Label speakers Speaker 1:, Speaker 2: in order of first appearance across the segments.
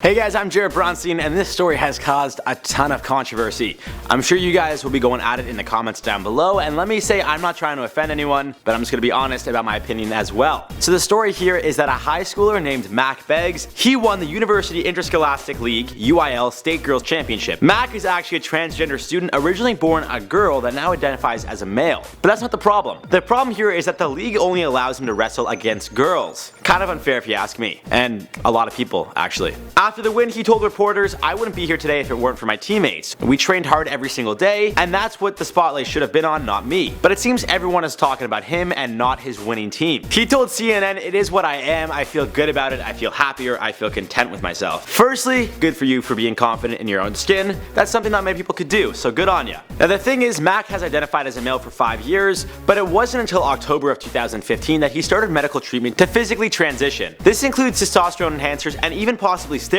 Speaker 1: Hey guys, I'm Jared Bronstein, and this story has caused a ton of controversy. I'm sure you guys will be going at it in the comments down below, and let me say I'm not trying to offend anyone, but I'm just going to be honest about my opinion as well. So the story here is that a high schooler named Mack Beggs, he won the University Interscholastic League UIL State Girls Championship. Mack is actually a transgender student originally born a girl that now identifies as a male. But that's not the problem. The problem here is that the league only allows him to wrestle against girls. Kind of unfair if you ask me, and a lot of people actually. After the win, he told reporters, "I wouldn't be here today if it weren't for my teammates. We trained hard every single day, and that's what the spotlight should have been on, not me." But it seems everyone is talking about him and not his winning team. He told CNN, "It is what I am. I feel good about it. I feel happier. I feel content with myself." Firstly, good for you for being confident in your own skin. That's something not many people could do, so good on ya. Now the thing is, Mack has identified as a male for 5 years, but it wasn't until October of 2015 that he started medical treatment to physically transition. This includes testosterone enhancers and even possibly steroids.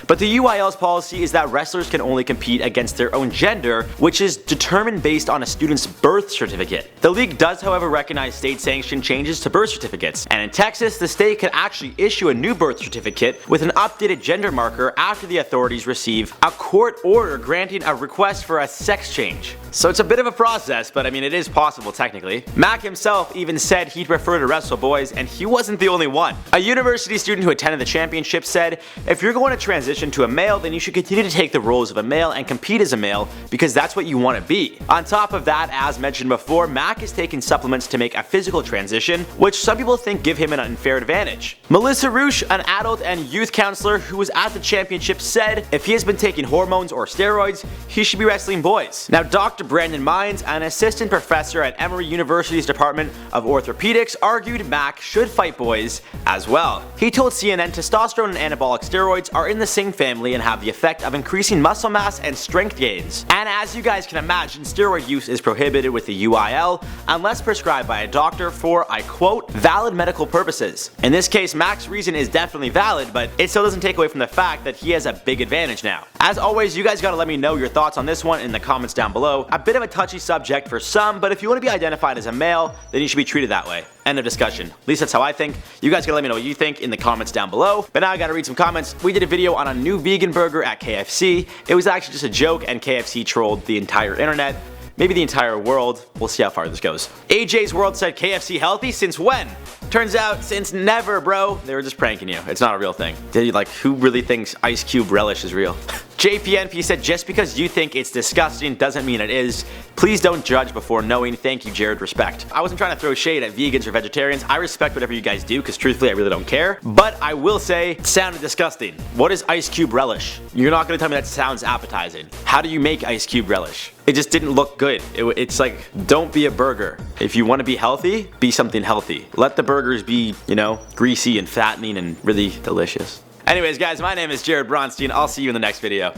Speaker 1: But the UIL's policy is that wrestlers can only compete against their own gender, which is determined based on a student's birth certificate. The league does, however, recognize state-sanctioned changes to birth certificates, and in Texas, the state can actually issue a new birth certificate with an updated gender marker after the authorities receive a court order granting a request for a sex change. So it's a bit of a process, but I mean it is possible technically. Mack himself even said he'd prefer to wrestle boys, and he wasn't the only one. A university student who attended the championship said, "If you're going to transition to a male, then you should continue to take the roles of a male and compete as a male because that's what you want to be." On top of that, as mentioned before, Mack is taking supplements to make a physical transition, which some people think give him an unfair advantage. Melissa Roosh, an adult and youth counselor who was at the championship, said if he has been taking hormones or steroids, he should be wrestling boys. Now Dr. Brandon Mines, an assistant professor at Emory University's Department of Orthopedics, argued Mack should fight boys as well. He told CNN testosterone and anabolic steroids are in the same family and have the effect of increasing muscle mass and strength gains. And as you guys can imagine, steroid use is prohibited with the UIL unless prescribed by a doctor for, I quote, "valid medical purposes." In this case, Mack's reason is definitely valid, but it still doesn't take away from the fact that he has a big advantage now. As always, you guys gotta let me know your thoughts on this one in the comments down below. A bit of a touchy subject for some, but if you want to be identified as a male, then you should be treated that way. End of discussion. At least that's how I think. You guys gotta let me know what you think in the comments down below. But now I gotta read some comments. We did a video on a new vegan burger at KFC. It was actually just a joke, and KFC trolled the entire internet. Maybe the entire world. We'll see how far this goes. AJ's World said, "KFC healthy? Since when?" Turns out, since never, bro. They were just pranking you. It's not a real thing. Like, who really thinks Ice Cube relish is real? JPNP said, "Just because you think it's disgusting doesn't mean it is. Please don't judge before knowing. Thank you, Jared. Respect." I wasn't trying to throw shade at vegans or vegetarians. I respect whatever you guys do, because truthfully I really don't care. But I will say, it sounded disgusting. What is Ice Cube relish? You're not gonna tell me that sounds appetizing. How do you make Ice Cube relish? It just didn't look good. It's like, don't be a burger. If you want to be healthy, be something healthy. Let the burgers be, greasy and fattening and really delicious. Anyways guys, my name is Jared Bronstein. I'll see you in the next video.